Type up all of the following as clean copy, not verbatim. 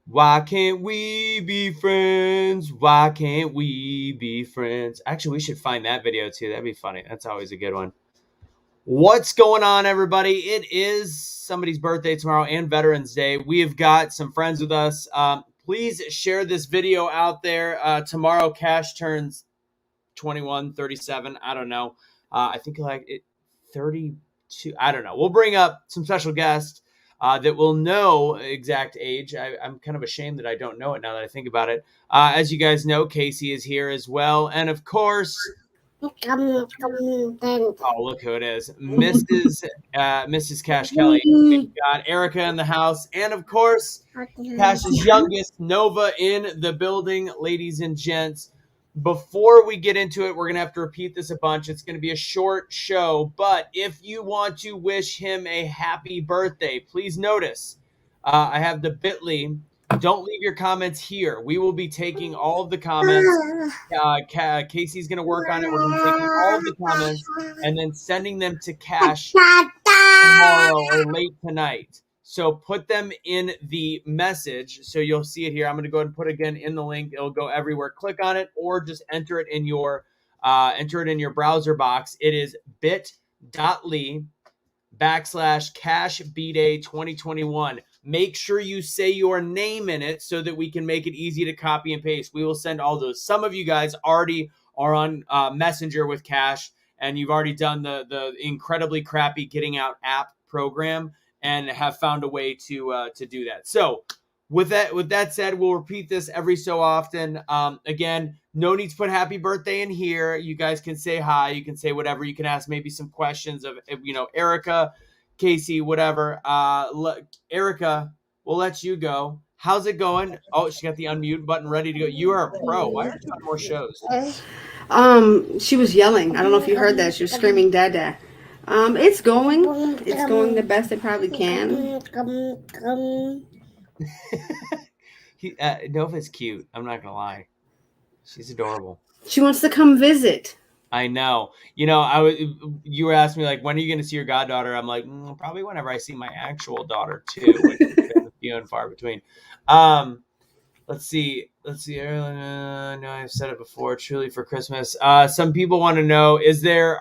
Why can't we be friends? Why can't we be friends? Actually, we should find that video too. That'd be funny. That's always a good one. What's going on, everybody? It is somebody's birthday tomorrow and Veterans Day. We have got some friends with us. Please share this video out there. Tomorrow, Kash turns 21, 37. I don't know. I think like it 32. I don't know. We'll bring up some special guests that will know exact age. I'm kind of ashamed that I don't know it now that I think about it. As you guys know, Kaecey is here as well. And of course, oh, look who it is. Mrs. Kash Kelly. We've got Erica in the house. And of course, Kash's youngest, Nova, in the building, ladies and gents. Before we get into it, we're going to have to repeat this a bunch. It's going to be a short show, but if you want to wish him a happy birthday, please notice I have the bit.ly. Don't leave your comments here. We will be taking all of the comments. Kaecey's going to work on it. We're going to be taking all of the comments and then sending them to Kash tomorrow or late tonight. So put them in the message. So you'll see it here. I'm going to go ahead and put it again in the link. It'll go everywhere. Click on it or just enter it in your browser box. It is bit.ly/CashBday2021. Make sure you say your name in it so that we can make it easy to copy and paste. We will send all those. Some of you guys already are on Messenger with Kash, and you've already done the incredibly crappy Getting Out app program and have found a way to do that. So with that said, we'll repeat this every so often. Again, no need to put happy birthday in here. You guys can say hi. You can say whatever. You can ask maybe some questions of, Erica, Kaecey, whatever. Erica, we'll let you go. How's it going? Oh, she got the unmute button ready to go. You are a pro. Why aren't you on more shows? She was yelling. I don't know if you heard that. She was screaming, "Dada." It's going the best it probably can. Nova's cute. I'm not gonna lie. She's adorable. She wants to come visit. I know. You were asking me like, when are you going to see your goddaughter? I'm like, probably whenever I see my actual daughter too, which has been few and far between. Let's see. No, I've said it before. Truly for Christmas. Some people want to know: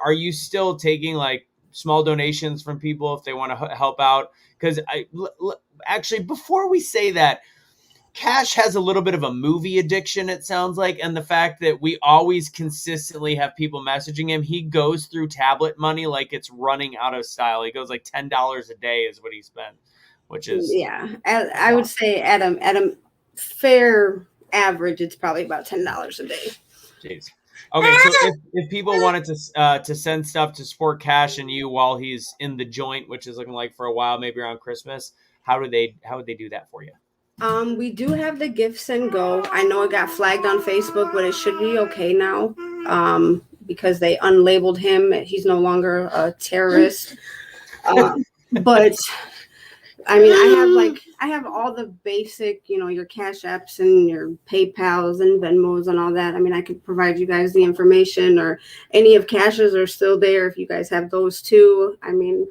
are you still taking like small donations from people if they want to help out? Because actually, before we say that, Kash has a little bit of a movie addiction, it sounds like, and the fact that we always consistently have people messaging him, he goes through tablet money like it's running out of style. He goes like $10 a day is what he spent, which is I would say at a fair average, it's probably about $10 a day. Jeez. Okay, so if people wanted to send stuff to support Kash and you while he's in the joint, which is looking like for a while, maybe around Christmas, how would they do that for you? We do have the Give Send Go. I know it got flagged on Facebook, but it should be okay now. Because they unlabeled him. He's no longer a terrorist. But I mean, I have all the basic, your Cash Apps and your PayPals and Venmos and all that. I mean, I could provide you guys the information, or any of Cash's are still there if you guys have those too. I mean,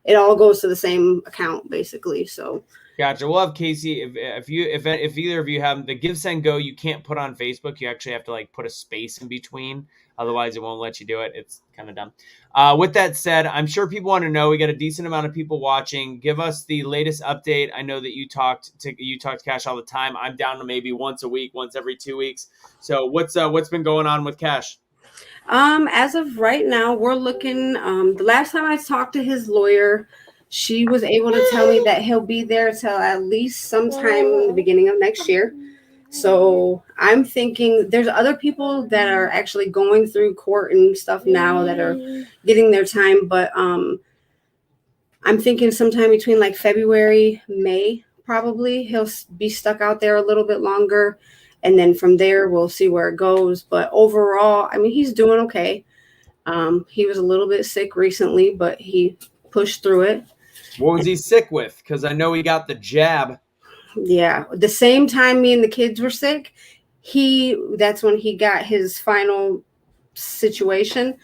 it all goes to the same account basically. So. Gotcha. We'll have Kaecey. If either of you have the Give Send Go, you can't put on Facebook. You actually have to like put a space in between. Otherwise, it won't let you do it. It's kind of dumb. With that said, I'm sure people want to know. We got a decent amount of people watching. Give us the latest update. I know that you talked to Kash all the time. I'm down to maybe once a week, once every 2 weeks. So what's been going on with Kash? As of right now, we're looking. The last time I talked to his lawyer, she was able to tell me that he'll be there till at least sometime in the beginning of next year. So I'm thinking there's other people that are actually going through court and stuff now that are getting their time. But I'm thinking sometime between like February, May, probably he'll be stuck out there a little bit longer. And then from there, we'll see where it goes. But overall, I mean, he's doing okay. He was a little bit sick recently, but he pushed through it. What was he sick with? Because I know he got the jab. Yeah. The same time me and the kids were sick, that's when he got his final situation.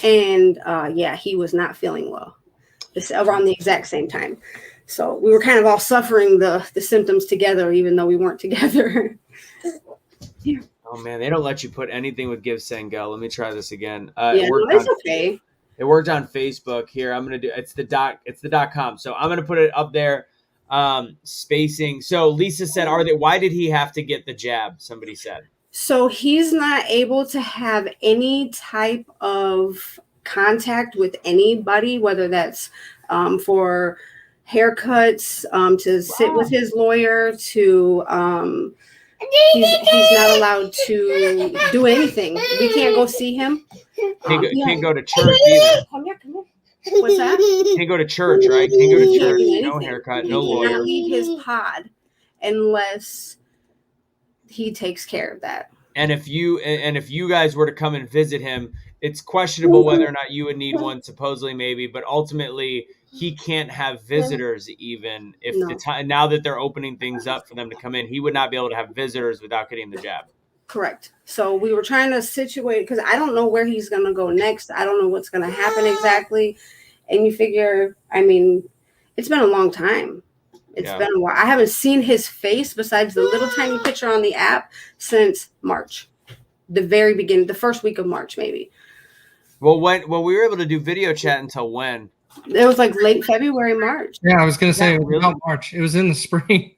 And he was not feeling well. It's around the exact same time. So we were kind of all suffering the symptoms together, even though we weren't together. Oh man, they don't let you put anything with Give Send Go. Let me try this again. Yeah, no, it's okay. It worked on Facebook. Here, I'm gonna do it's the .com. So I'm gonna put it up there. Spacing. So Lisa said, why did he have to get the jab? Somebody said. So he's not able to have any type of contact with anybody, whether that's for haircuts, to sit with his lawyer, to he's not allowed to do anything. We can't go see him. Can't go to church either. Come here. What's that? Can't go to church, right? Can't go to church. No haircut, no lawyer. He cannot leave his pod unless he takes care of that. And if you guys were to come and visit him, it's questionable whether or not you would need one. Supposedly, maybe, but ultimately, he can't have visitors. Even if now that they're opening things up for them to come in, he would not be able to have visitors without getting the jab. Correct. So we were trying to situate, because I don't know where he's going to go next. I don't know what's going to happen exactly. And you figure, I mean, it's been a long time. It's been a while. I haven't seen his face besides the little tiny picture on the app since March, the very beginning, the first week of March, maybe. Well, we were able to do video chat until when? It was like late February, March. Yeah, I was going to say about March. It was in the spring.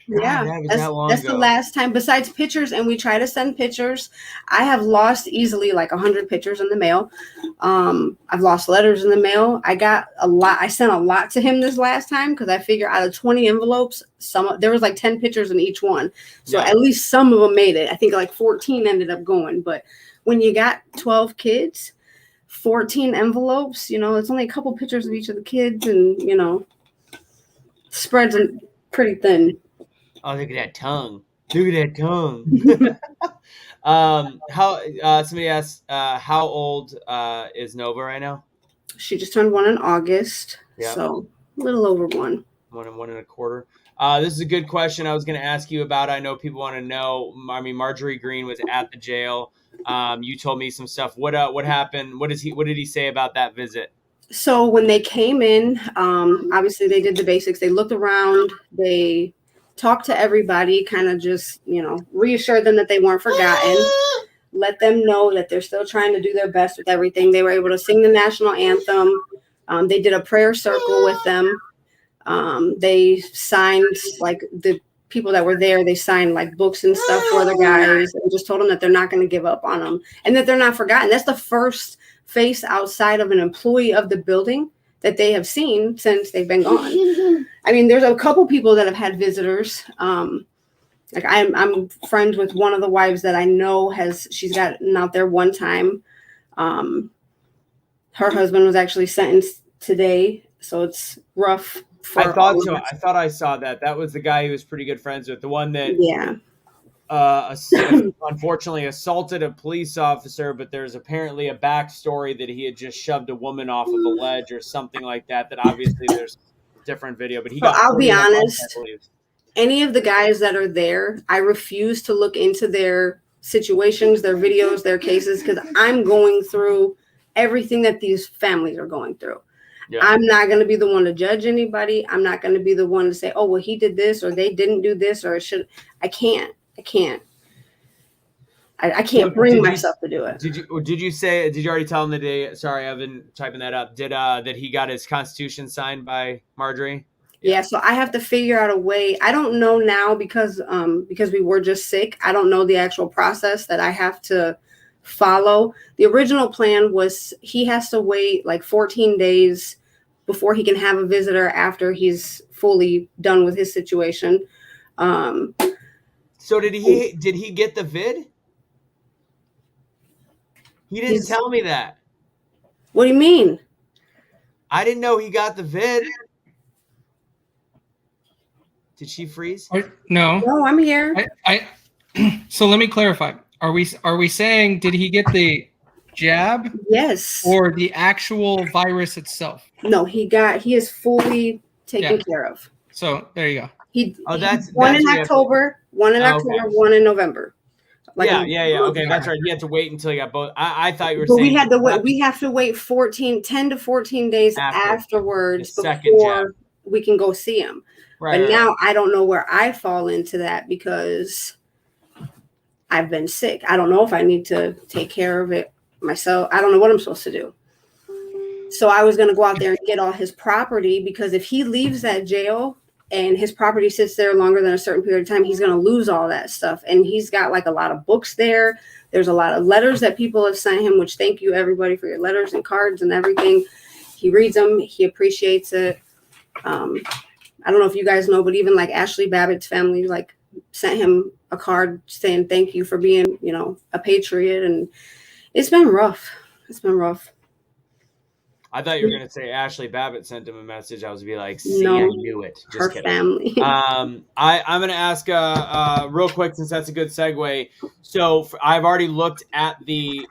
Yeah, that's the last time. Besides pictures, and we try to send pictures. I have lost easily like 100 pictures in the mail. I've lost letters in the mail. I got a lot. I sent a lot to him this last time because I figure out of 20 envelopes, there was like 10 pictures in each one. So at least some of them made it. I think like 14 ended up going. But when you got 12 kids, 14 envelopes, it's only a couple pictures of each of the kids, and spreads pretty thin. Oh, look at that tongue. Look at that tongue. Somebody asked, how old is Nova right now? She just turned 1 in August. Yep. So a little over 1. 1 and a quarter. This is a good question I was going to ask you about. I know people want to know. I mean, Marjorie Green was at the jail. You told me some stuff. What happened? What did he say about that visit? So when they came in, obviously they did the basics. They looked around. They talked to everybody, kind of just, reassured them that they weren't forgotten. Let them know that they're still trying to do their best with everything. They were able to sing the national anthem. They did a prayer circle with them. They signed, like, the people that were there, they signed like books and stuff for the guys, and just told them that they're not going to give up on them and that they're not forgotten. That's the first face outside of an employee of the building that they have seen since they've been gone. I mean, there's a couple people that have had visitors. Like I'm friends with one of the wives that I know she's gotten out there one time. Her husband was actually sentenced today, so it's rough. I thought so. I thought I saw that. That was the guy he was pretty good friends with. The one that, unfortunately assaulted a police officer, but there's apparently a backstory that he had just shoved a woman off of a ledge or something like that. That obviously there's a different video, but I'll be honest. Any of the guys that are there, I refuse to look into their situations, their videos, their cases, because I'm going through everything that these families are going through. Yeah. I'm not going to be the one to judge anybody. I'm not going to be the one to say, oh, well, he did this or they didn't do this or it should. I can't bring myself to do it. Did you already tell him the day? Sorry, I've been typing that up. That he got his Constitution signed by Marjorie? Yeah. So I have to figure out a way. I don't know now because we were just sick. I don't know the actual process that I have to follow. The original plan was he has to wait like 14 days before he can have a visitor after he's fully done with his situation. So did he get the vid? He didn't tell me that. What do you mean? I didn't know he got the vid. Did she freeze? No. No, I'm here. So let me clarify. Are we saying did he get the jab? Yes. Or the actual virus itself? No, he is fully taken care of. So there you go. That's one in October, one in November. Like yeah. Okay, that's right. You had to wait until you got both. I thought you were saying we have to wait 10 to 14 days afterwards before we can go see him. Right, But right, now right. I don't know where I fall into that because I've been sick. I don't know if I need to take care of it myself. I don't know what I'm supposed to do. So I was going to go out there and get all his property, because if he leaves that jail and his property sits there longer than a certain period of time, he's going to lose all that stuff. And he's got like a lot of books there. There's a lot of letters that people have sent him, which thank you everybody for your letters and cards and everything. He reads them. He appreciates it. I don't know if you guys know, but even like Ashley Babbitt's family, like, sent him a card saying thank you for being, you know, a patriot. And it's been rough. It's been rough. I thought you were gonna say Ashley Babbitt sent him a message. I was gonna be like, "See, No, I knew it." Just her kidding. family. I'm gonna ask real quick, since that's a good segue. So I've already looked at the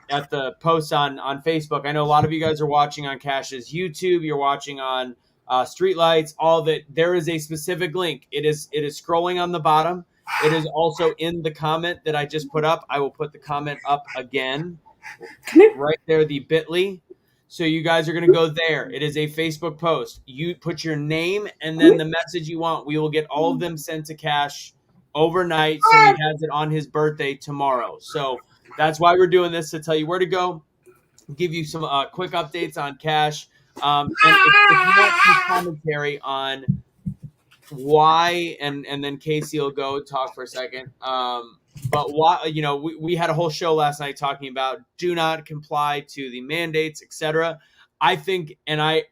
posts on Facebook. I know a lot of you guys are watching on Cash's YouTube. You're watching on Streetlights. All that. There is a specific link. It is scrolling on the bottom. It is also in the comment that I just put up. I will put the comment up again. Right there, the bit.ly. So you guys are going to go there. It is a Facebook post. You put your name and then the message you want. We will get all of them sent to Kash overnight, so he has it on his birthday tomorrow. So that's why we're doing this, to tell you where to go, give you some quick updates on Kash. And if you want some commentary on why, and then Kaecey will go talk for a second. But why, you know, we had a whole show last night talking about do not comply to the mandates, etc. I think, and I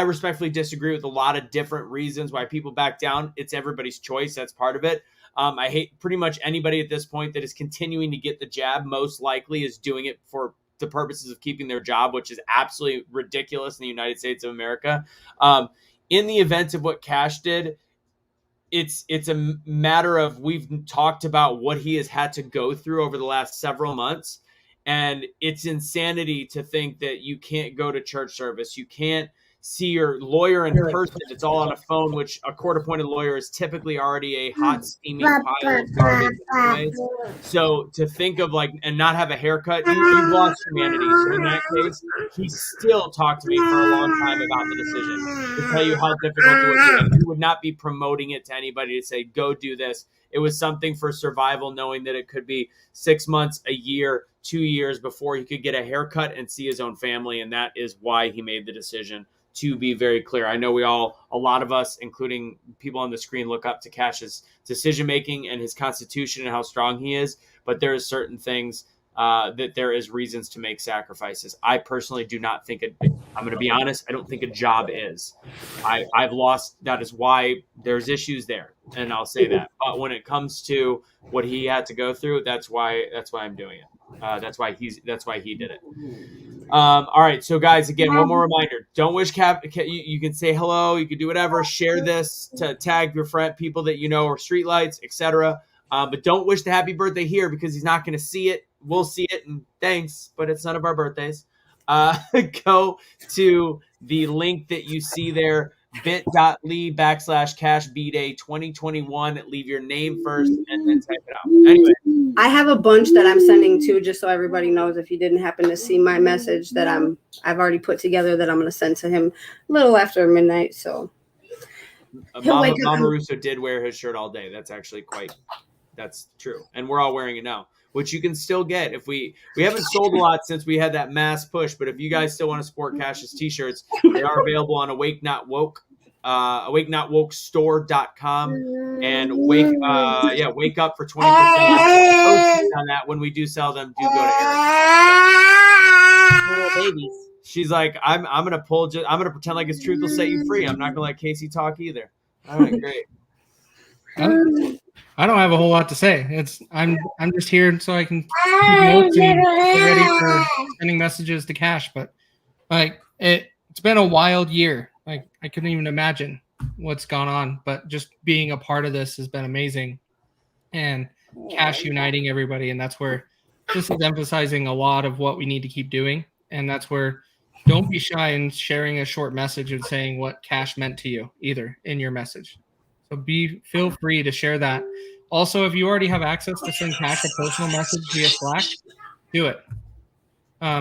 respectfully disagree with a lot of different reasons why people back down. It's everybody's choice. That's part of it. I hate pretty much anybody at this point that is continuing to get the jab. Most likely is doing it for the purposes of keeping their job, which is absolutely ridiculous in the United States of America. In the event of what Kash did, it's a matter of, we've talked about what he has had to go through over the last several months, and it's insanity to think that you can't go to church service, you can't see your lawyer in person. It's all on a phone, which a court-appointed lawyer is typically already a hot, steaming pile of garbage anyways. So to think of like, and not have a haircut, you've lost humanity. So in that case, he still talked to me for a long time about the decision, to tell you how difficult it was. And he would not be promoting it to anybody to say, go do this. It was something for survival, knowing that it could be 6 months, a year, 2 years before he could get a haircut and see his own family. And that is why he made the decision, to be very clear. I know a lot of us, including people on the screen, look up to Kash's decision-making and his constitution and how strong he is, but there is certain things that there is reasons to make sacrifices. I personally do not think I'm going to be honest, I don't think a job is. I've lost, that is why there's issues there, and I'll say that. But when it comes to what he had to go through, that's why I'm doing it. That's why he did it. All right, so guys, again, one more reminder: don't wish Cap. You can say hello, you can do whatever, share this to tag your friend, people that you know, or Streetlights, etc. But don't wish the happy birthday here, because he's not going to see it. We'll see it, and thanks, but it's none of our birthdays. Go to the link that you see there, bit.ly/Kash B-Day 2021. Leave your name first and then type it out. Anyway, I have a bunch that I'm sending to, just so everybody knows, if you didn't happen to see my message that I've already put together, that I'm going to send to him a little after midnight. So Mama Russo did wear his shirt all day. That's actually that's true. And we're all wearing it now, which you can still get. If we haven't sold a lot since we had that mass push, but if you guys still want to support Kash's t-shirts, they are available on Awake Not Woke, awakenotwokestore.com, and wake up for 20% on that. When we do sell them, do go to Eric. Little babies. She's like, I'm gonna pretend like it's truth will set you free. I'm not gonna let Kaecey talk either. All right, great. I don't have a whole lot to say. I'm just here so I can keep notes and get ready for sending messages to Kash. But like it's been a wild year. Like I couldn't even imagine what's gone on. But just being a part of this has been amazing. And Kash uniting everybody, and that's where this is emphasizing a lot of what we need to keep doing. And that's where don't be shy in sharing a short message and saying what Kash meant to you either in your message. So feel free to share that. Also, if you already have access to send Kash a personal message via Slack, do it.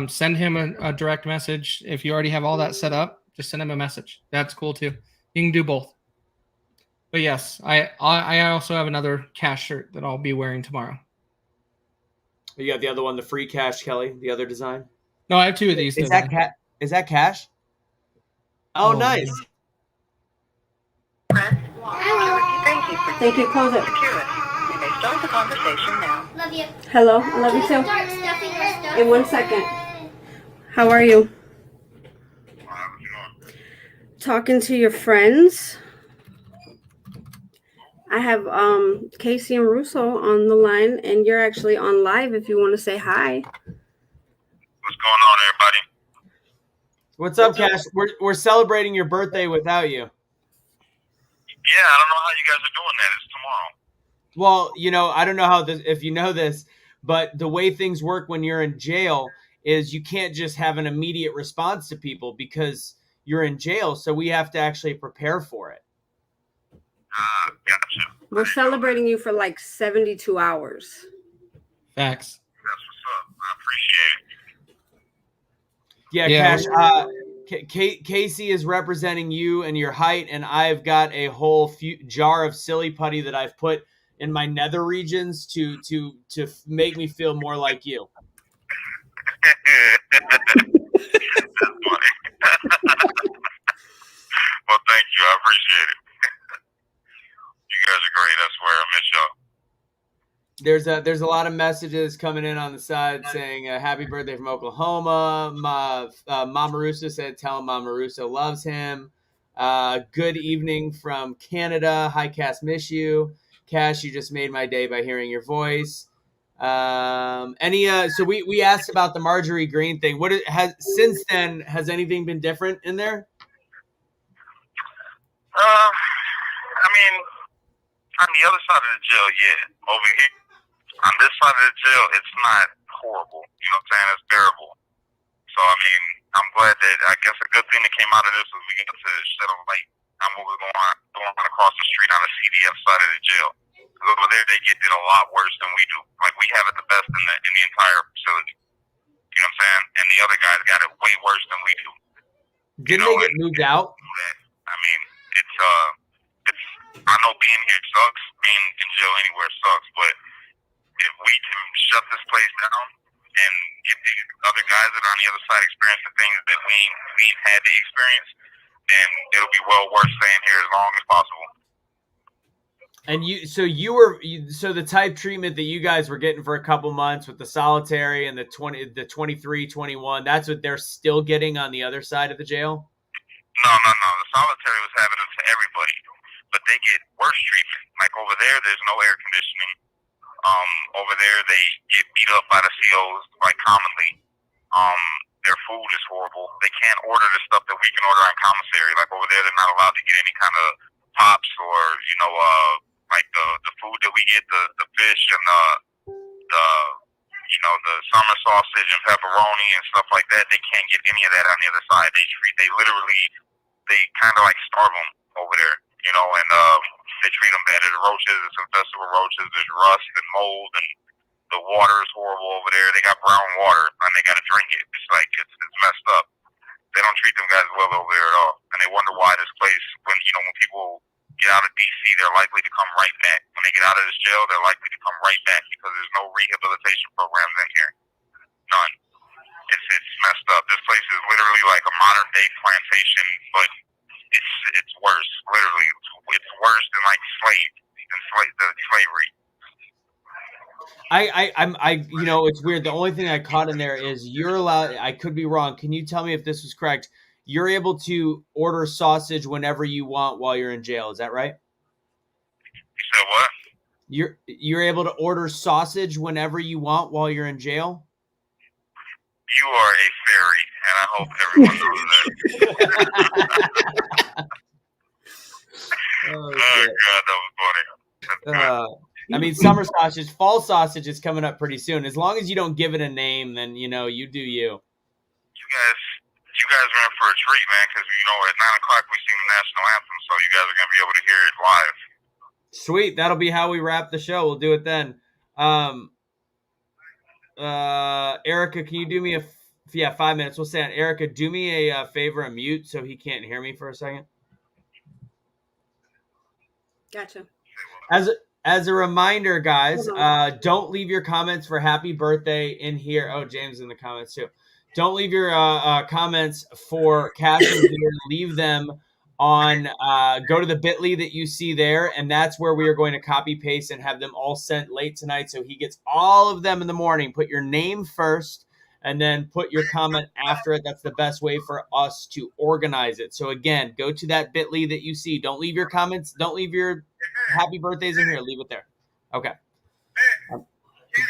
Send him a direct message. If you already have all that set up, just send him a message. That's cool too. You can do both. But yes, I also have another Kash shirt that I'll be wearing tomorrow. You got the other one, the free Kash, Kelly, the other design. No, I have two of these. Is today. that Is that Kash? Oh, nice. Thank you. Close it. You may start the conversation now. Love you. Hello. I love you too. Start stuffing your stuff. In 1 second. How are you? Talking to your friends. I have Kaecey and Russo on the line, and you're actually on live if you want to say hi. What's going on, everybody? What's up, Kash? We're celebrating your birthday without you. Yeah, I don't know how you guys are doing that. It's tomorrow. Well, you know, I don't know if you know this, but the way things work when you're in jail is you can't just have an immediate response to people because you're in jail. So we have to actually prepare for it. Gotcha. We're celebrating you for like 72 hours. Facts. That's what's up. I appreciate it. Yeah, Yeah. Kash. Kaecey is representing you and your height, and I've got a whole jar of silly putty that I've put in my nether regions to make me feel more like you. That's funny. Well, thank you. I appreciate it. You guys are great. I swear. I miss y'all. There's a lot of messages coming in on the side saying happy birthday from Oklahoma. Mama Russo said tell him Mama Russo loves him. Good evening from Canada. Hi, Cass, miss you. Kash, you just made my day by hearing your voice. So we asked about the Marjorie Green thing. Since then, has anything been different in there? I mean, on the other side of the jail, yeah. Over here, on this side of the jail, it's not horrible. You know what I'm saying? It's bearable. So, I mean, I'm glad that, I guess a good thing that came out of this was we get to shed a light on what was going on across the street on the CDF side of the jail. Because over there, they get it a lot worse than we do. Like, we have it the best in the entire facility. You know what I'm saying? And the other guys got it way worse than we do. Didn't they get moved out? I mean, it's I know being here sucks. Being in jail anywhere sucks. But if we can shut this place down and get the other guys that are on the other side experience the things that we ain't had to experience, then it'll be well worth staying here as long as possible. And so the type treatment that you guys were getting for a couple months with the solitary and the 23, 21, that's what they're still getting on the other side of the jail? No. The solitary was having it to everybody, but they get worse treatment. Like over there's no air conditioning. Over there, they get beat up by the COs like commonly. Their food is horrible. They can't order the stuff that we can order on commissary. Like over there, they're not allowed to get any kind of pops or like the food that we get, the fish and the summer sausage and pepperoni and stuff like that. They can't get any of that on the other side. They kind of like starve them over there, and they treat them bad. There's roaches, there's infested with roaches, there's rust and mold, and the water is horrible over there. They got brown water and they got to drink it. It's like it's messed up. They don't treat them guys well over there at all, and they wonder why this place. When people get out of DC, they're likely to come right back. When they get out of this jail, they're likely to come right back because there's no rehabilitation programs in here. None. It's messed up. This place is literally like a modern day plantation, but it's worse. Literally, it's worse than like slavery. It's weird. The only thing I caught in there is you're allowed. I could be wrong. Can you tell me if this was correct? You're able to order sausage whenever you want while you're in jail. Is that right? You said what? You're able to order sausage whenever you want while you're in jail? You are a fairy, and I hope everyone knows that. Oh, God, that was funny. Summer sausage, fall sausage is coming up pretty soon. As long as you don't give it a name, then, you do you. You guys are in for a treat, man, because, at 9 o'clock we sing the national anthem, so you guys are going to be able to hear it live. Sweet. That'll be how we wrap the show. We'll do it then. Erica, can you do me 5 minutes? We'll say, Erica, do me a favor and mute so he can't hear me for a second. Gotcha. As a reminder, guys, Hold on. don't leave your comments for happy birthday in here. Oh, James in the comments too. Don't leave your comments for Cash and Beer. Leave them on. Go to the bit.ly that you see there, and that's where we are going to copy paste and have them all sent late tonight, so he gets all of them in the morning. Put your name first, and then put your comment after it. That's the best way for us to organize it. So again, go to that bit.ly that you see. Don't leave your comments. Don't leave your happy birthdays in here. Leave it there. Okay.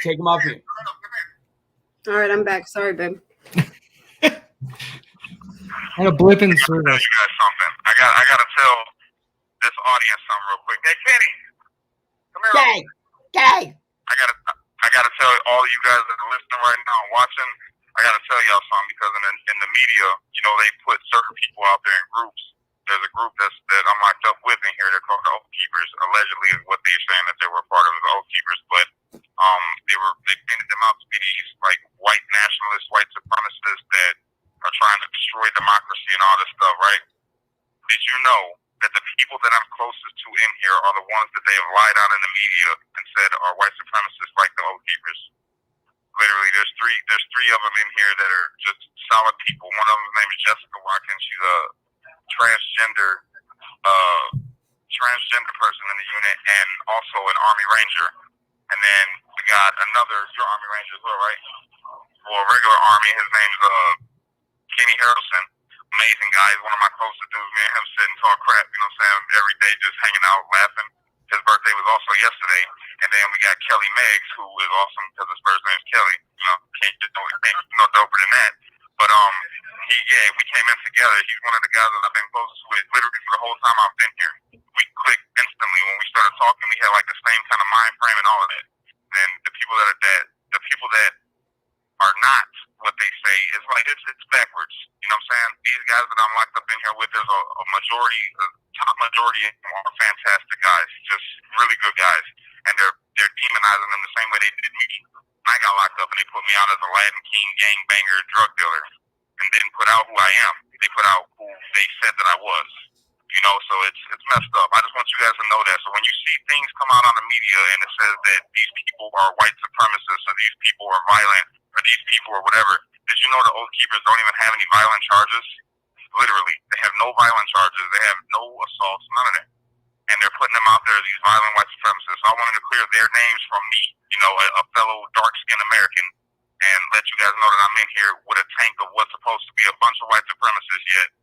Take them off mute. All right, I'm back. Sorry, babe. And a blip in I gotta tell service. you guys something. I gotta tell this audience something real quick. Hey, Kenny, come here. Gay. I gotta tell all you guys that are listening right now, watching. I gotta tell y'all something because in the media, you know, they put certain people out there in groups. There's a group that I'm locked up with in here. They're called the Oath Keepers. Allegedly, is what they're saying that they were part of the Oath Keepers, but they painted them out to be these like white nationalists, white supremacists that are trying to destroy democracy and all this stuff, right? Did you know that the people that I'm closest to in here are the ones that they have lied on in the media and said are white supremacists like the Oath Keepers? Literally, there's three of them in here that are just solid people. One of them's name is Jessica Watkins. She's a transgender person in the unit and also an Army Ranger. And then we got another, you're Army Ranger as well, right? Well, regular Army, his name's Kenny Harrelson. Amazing guy. He's one of my closest dudes. Me and him sit and talk crap, you know what I'm saying, every day just hanging out, laughing. His birthday was also yesterday. And then we got Kelly Meggs, who is awesome because his first name's Kelly. You know, can't get no doper than that. But we came in together. He's one of the guys that I've been closest with literally for the whole time I've been here. We clicked instantly. When we started talking, we had like the same kind of mind frame and all of that. And the people that are not what they say, it's like it's backwards. You know what I'm saying? These guys that I'm locked up in here with, there's a majority, a top majority of them are fantastic guys, just really good guys. And they're demonizing them the same way they did me. I got locked up and they put me out as a Latin King gangbanger drug dealer and didn't put out who I am. They put out who they said that I was. You know, so it's messed up. I just want you guys to know that. So when you see things come out on the media and it says that these people are white supremacists or these people are violent or these people or whatever, did you know the Oath Keepers don't even have any violent charges? Literally. They have no violent charges. They have no assaults, none of that. And they're putting them out there as these violent white supremacists. So I wanted to clear their names from me, you know, a fellow dark-skinned American, and let you guys know that I'm in here with a tank of what's supposed to be a bunch of white supremacists, yet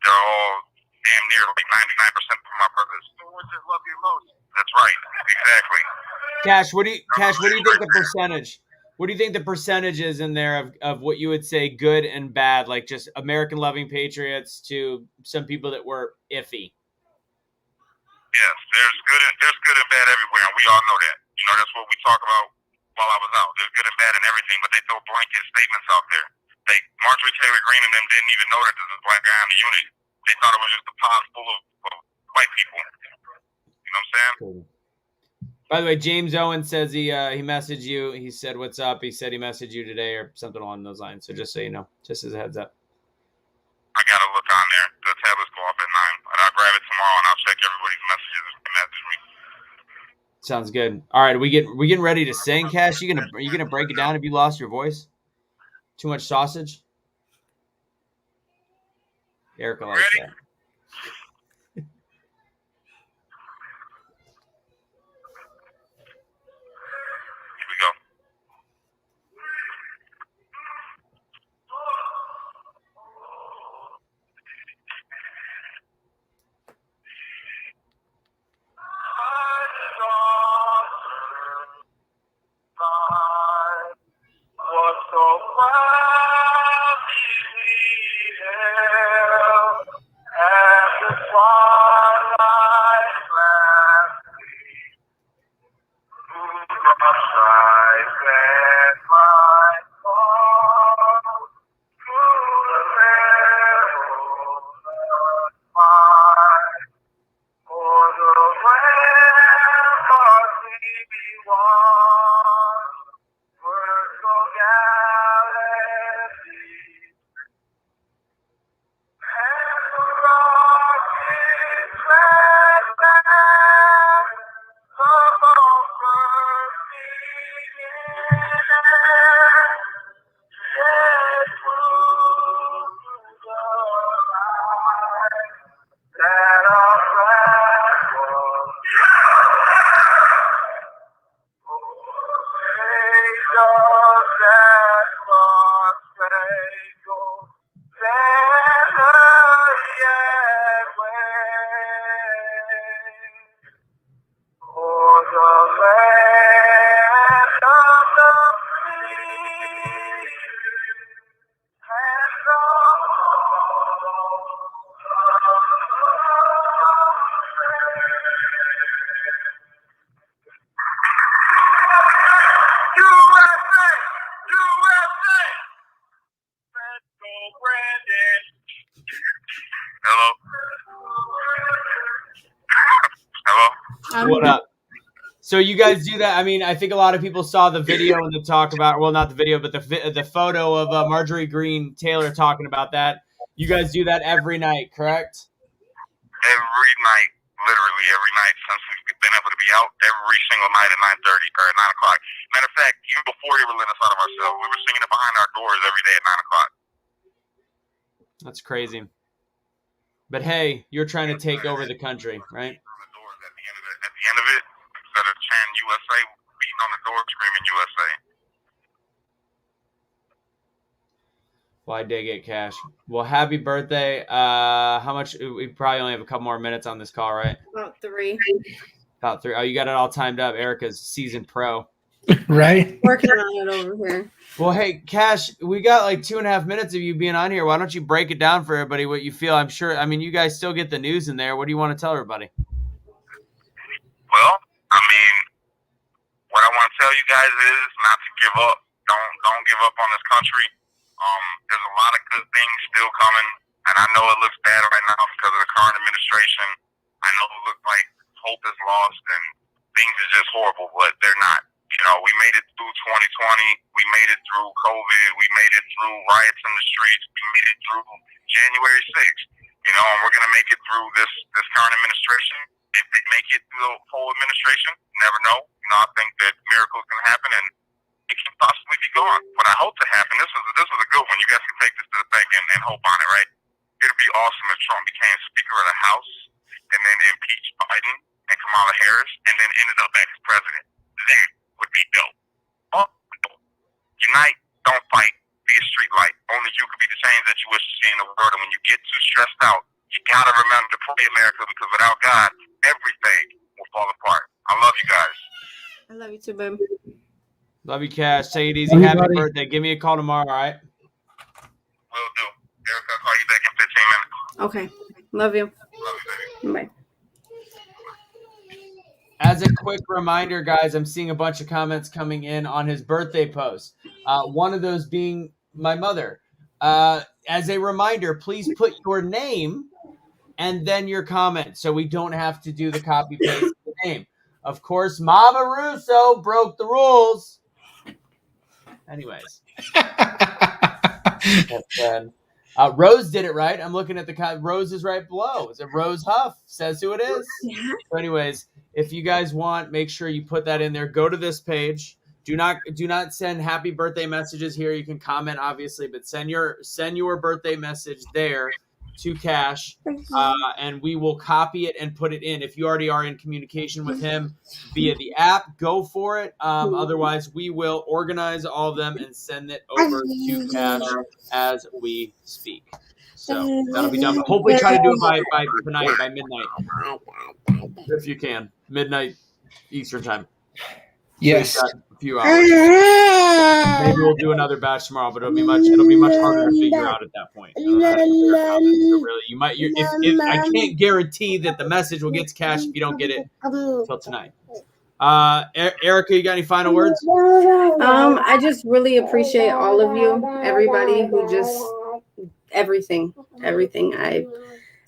they're all damn near like 99% of my brothers. Who just love you most? That's right. Exactly. Cash, what do you think the percentage? What do you think the percentage is in there of what you would say good and bad, like just American loving patriots to some people that were iffy? Yes, there's good and bad everywhere, and we all know that. You know, that's what we talk about while I was out. There's good and bad in everything, but they throw blanket statements out there. Like Marjorie Taylor Greene and them didn't even know that there's a black guy in the unit. They thought it was just a pod full of white people. You know what I'm saying? Cool. By the way, James Owen says he messaged you. He said, "What's up?" He said he messaged you today or something along those lines. So just so you know, just as a heads up. I gotta look on there. The tablets go off at 9, but I'll grab it tomorrow and I'll check everybody's messages if they message me. Sounds good. All right, we getting ready to sing, Cash. You gonna break it down if you lost your voice? Too much sausage? Erica likes that. Here we go. Was so proud we held Hello? Hello? What up? So you guys do that? I mean, I think a lot of people saw the video and the talk about, well, not the video, but the photo of Marjorie Green Taylor talking about that. You guys do that every night, correct? Every night, literally every night since we've been able to be out, every single night at 9:30 or at 9 o'clock. Matter of fact, even before they were letting us out of our cell, we were singing it behind our doors every day at 9 o'clock. That's crazy. But hey, you're trying to take over the country, right? At the end of it, instead of chanting USA, beating on the door, screaming USA. Well, I dig it, Cash. Well, happy birthday. How much? We probably only have a couple more minutes on this call, right? About 3. About 3. Oh, you got it all timed up. Erica's seasoned pro. Right? Working on it over here. Well, hey, Cash, we got like 2.5 minutes of you being on here. Why don't you break it down for everybody what you feel? I'm sure, I mean, you guys still get the news in there. What do you want to tell everybody? Well, I mean, what I want to tell you guys is not to give up. Don't give up on this country. There's a lot of good things still coming, and I know it looks bad right now because of the current administration. I know it looks like hope is lost and things are just horrible, but they're not. You know, we made it through 2020. We made it through COVID. We made it through riots in the streets. We made it through January 6th. You know, and we're going to make it through this current administration. If they make it through the whole administration, never know. You know, I think that miracles can happen and it can possibly be gone. What I hope to happen, this was a good one. You guys can take this to the bank and hope on it, right? It'd be awesome if Trump became Speaker of the House and then impeached Biden and Kamala Harris and then ended up as president. That would be dope. Oh, unite, don't fight, be a street light. Only you can be the change that you wish to see in the world. And when you get too stressed out, you gotta remember to pray, America, because without God, everything will fall apart. I love you guys. I love you too, babe. Love you, Cash. Take it easy. Love you, Happy buddy. birthday. Give me a call tomorrow, all right? Will do. Erica, I'll call you back in 15 minutes. Okay. Love you. Love you, baby. Bye. As a quick reminder, guys, I'm seeing a bunch of comments coming in on his birthday post. One of those being my mother. As a reminder, please put your name and then your comment so we don't have to do the copy paste of the name. Of course, Mama Russo broke the rules. Anyways. Rose did it right. I'm looking at the Rose is right below. Is it Rose Huff? Says who it is. Yeah. So anyways, if you guys want, make sure you put that in there. Go to this page. Do not send happy birthday messages here. You can comment, obviously, but send your birthday message there to Cash, and we will copy it and put it in. If you already are in communication with him via the app, go for it. Otherwise, we will organize all of them and send it over to Cash as we speak. So that'll be done. But hopefully, try to do it by tonight, by midnight, if you can. Midnight Eastern time. Yes. So a few hours. Maybe we'll do another batch tomorrow, but it'll be much harder to figure out at that point. So really, I can't guarantee that the message will get to Cash if you don't get it until tonight. Erica, you got any final words? I just really appreciate all of you, everybody who just everything. I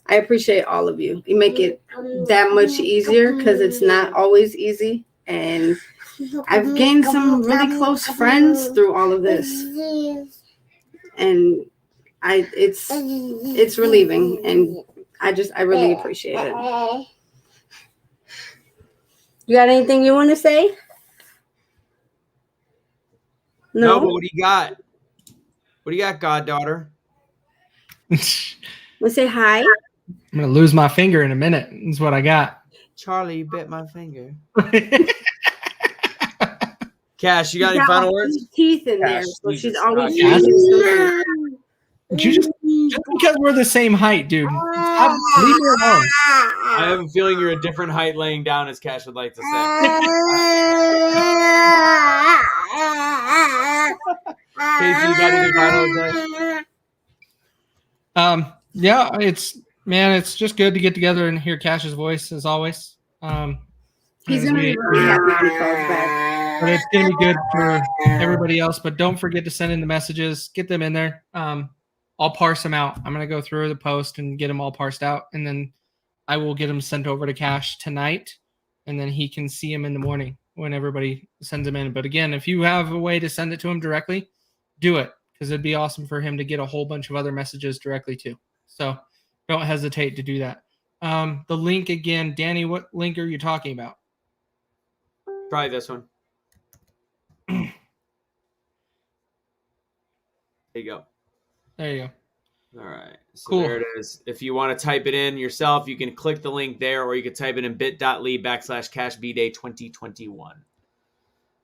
appreciate all of you. You make it that much easier because it's not always easy, and I've gained some really close friends through all of this, and it's relieving, and I really appreciate it. You got anything you want to say? No, but what do you got? What do you got, goddaughter? We'll say hi. I'm gonna lose my finger in a minute. Is what I got. Charlie bit my finger. Cash, you got any She's final got words? teeth in there, Cash, so Jesus. she's always Cash? something. just because we're the same height, dude. Stop, leave me alone. I have a feeling you're a different height laying down, as Cash would like to say. Kaecey, you got any final words? Yeah, it's just good to get together and hear Cash's voice as always. He's as gonna we- be really happy when he calls back. but it's gonna be good for everybody else. But don't forget to send in the messages, get them in there. I'll parse them out. I'm gonna go through the post and get them all parsed out, and then I will get them sent over to Cash tonight, and then he can see them in the morning when everybody sends them in. But again, if you have a way to send it to him directly, do it, because it'd be awesome for him to get a whole bunch of other messages directly too. So don't hesitate to do that. The link again, Danny, what link are you talking about? Try this one. There you go. There you go. All right. So Cool. there it is. If you want to type it in yourself, you can click the link there, or you can type it in bit.ly/CashBday 2021.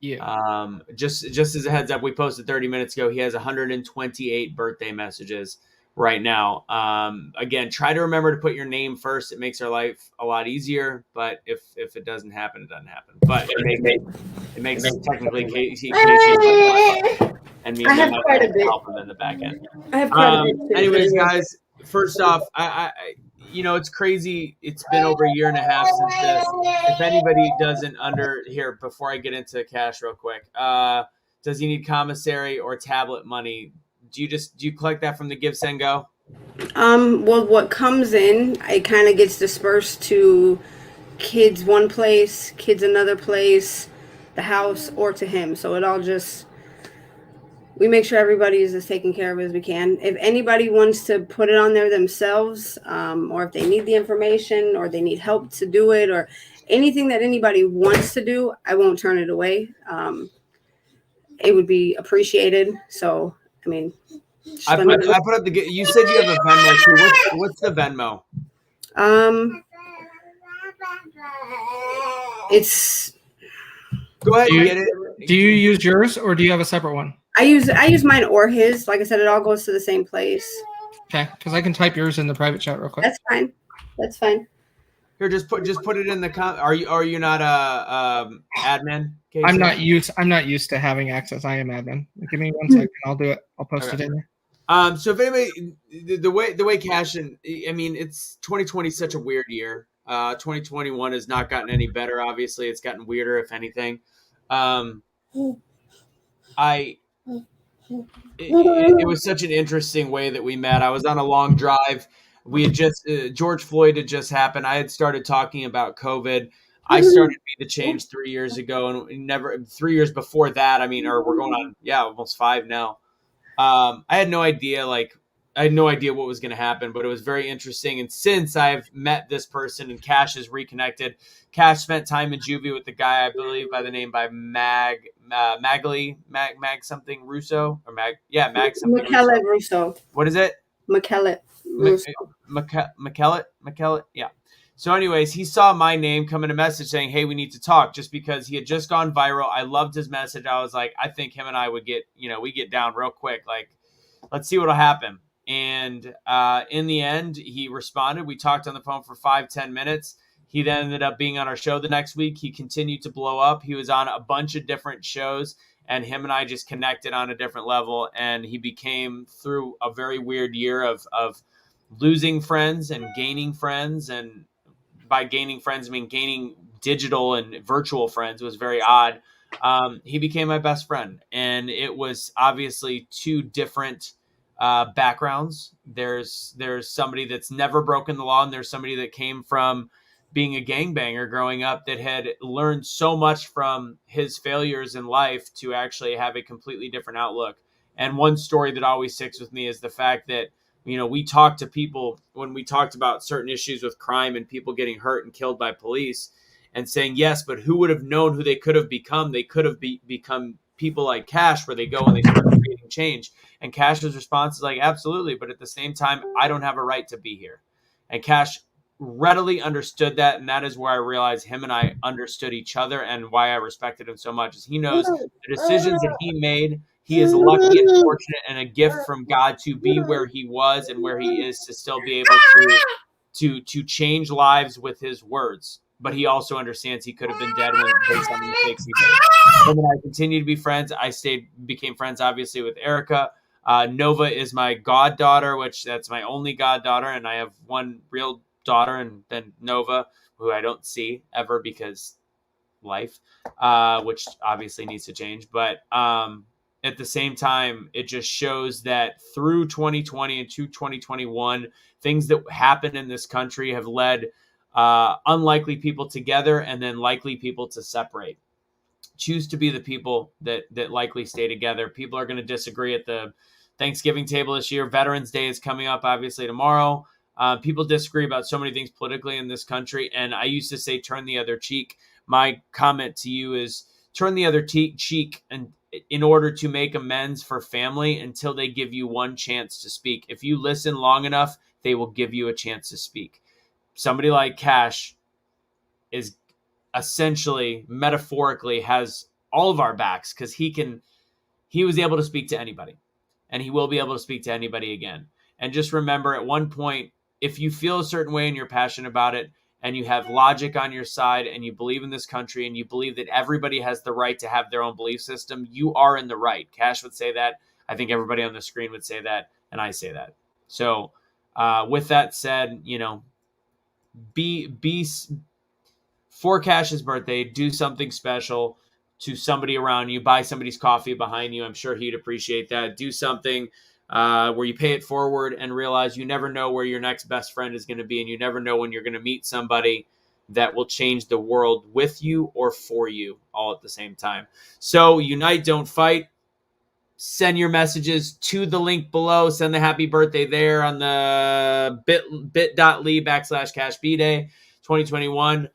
Yeah. Just as a heads up, we posted 30 minutes ago. He has 128 birthday messages right now. Again, try to remember to put your name first. It makes our life a lot easier. But if it doesn't happen, it doesn't happen. But it makes technically Kaecey and me I have quite a bit. help him in the back end. I have quite a bit too. Anyways, guys, first off, I it's crazy. It's been over a year and a half since this. If anybody doesn't here, before I get into Cash real quick, does he need commissary or tablet money? Do you collect that from the Give Send Go? Well, what comes in, it kind of gets dispersed to kids one place, kids another place, the house, or to him. So it all just, we make sure everybody is as taken care of as we can. If anybody wants to put it on there themselves, or if they need the information, or they need help to do it, or anything that anybody wants to do, I won't turn it away. It would be appreciated. So, I mean, I put up you said you have a Venmo too. What's the Venmo? It's. Go ahead and get it. Do you use yours, or do you have a separate one? I use mine or his. Like I said, it all goes to the same place. Okay, because I can type yours in the private chat real quick. That's fine. That's fine. Here, just put it in the Are you not a admin? Kaecey? I'm not used to having access. I am admin. Give me 1 second. I'll do it. I'll post it in there. So if anybody, the way Cash, and I mean, it's 2020 is such a weird year. 2021 has not gotten any better. Obviously, it's gotten weirder, if anything. It was such an interesting way that we met. I was on a long drive. We had just George Floyd had just happened. I had started talking about COVID. I started Be the Change 3 years ago, and 3 years before that. I mean, or we're going on, almost 5 now. I had no idea what was going to happen, but it was very interesting. And since I've met this person and Cash is reconnected, Cash spent time in juvie with the guy, I believe by the name by Mag something Russo or Mag something. McKellet Russo. What is it? McKellet Russo. McKellet. Yeah. So anyways, he saw my name come in a message saying, hey, we need to talk, just because he had just gone viral. I loved his message. I was like, I think him and I would get down real quick. Like, let's see what'll happen. And in the end, he responded. We talked on the phone for 5-10 minutes. He then ended up being on our show the next week. He continued to blow up. He was on a bunch of different shows, and him and I just connected on a different level. And he became, through a very weird year of losing friends and gaining friends. And by gaining friends, I mean gaining digital and virtual friends. It was very odd. He became my best friend. And it was obviously two different backgrounds. There's somebody that's never broken the law, and there's somebody that came from being a gangbanger growing up that had learned so much from his failures in life to actually have a completely different outlook. And one story that always sticks with me is the fact that, we talked to people when we talked about certain issues with crime and people getting hurt and killed by police, and saying, yes, but who would have known who they could have become? They could have become people like Cash, where they go and they start creating change. And Cash's response is like, absolutely. But at the same time, I don't have a right to be here. And Kash readily understood that, and that is where I realized him and I understood each other, and why I respected him so much is he knows the decisions that he made. He is lucky and fortunate and a gift from God to be where he was and where he is, to still be able to change lives with his words. But he also understands he could have been dead based on the mistakes he made. Him and I continue to be friends. I became friends, obviously, with Erica. Nova is my goddaughter, which that's my only goddaughter, and I have one real daughter, and then Nova, who I don't see ever because life, which obviously needs to change. But at the same time, it just shows that through 2020 and to 2021, things that happen in this country have led unlikely people together and then likely people to separate. Choose to be the people that likely stay together. People are going to disagree at the Thanksgiving table this year. Veterans Day is coming up, obviously, tomorrow. People disagree about so many things politically in this country, and I used to say turn the other cheek. My comment to you is turn the other cheek, and in order to make amends for family until they give you one chance to speak. If you listen long enough, they will give you a chance to speak. Somebody like Kash is essentially, metaphorically, has all of our backs, because he was able to speak to anybody, and he will be able to speak to anybody again. And just remember, at one point, if you feel a certain way and you're passionate about it, and you have logic on your side, and you believe in this country, and you believe that everybody has the right to have their own belief system, you are in the right. Kash would say that. I think everybody on the screen would say that, and I say that. So with that said, be for Kash's birthday, do something special to somebody around you. Buy somebody's coffee behind you. I'm sure he'd appreciate that. Do something where you pay it forward and realize you never know where your next best friend is going to be, and you never know when you're going to meet somebody that will change the world with you or for you all at the same time. So unite, don't fight. Send your messages to the link below. Send the happy birthday there on the bit.ly/CashBday 2021.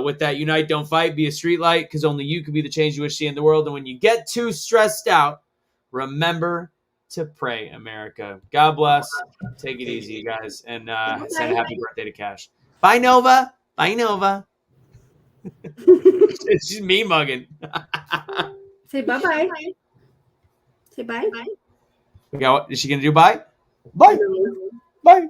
With that, unite, don't fight, be a street light, because only you can be the change you wish to see in the world. And when you get too stressed out, remember to pray, America. God bless. Take it easy, you guys, and send a happy birthday to Kash. Bye, Nova. Bye, Nova. She's me mugging. Say bye-bye. Say bye. Is she gonna do bye? Bye. Bye.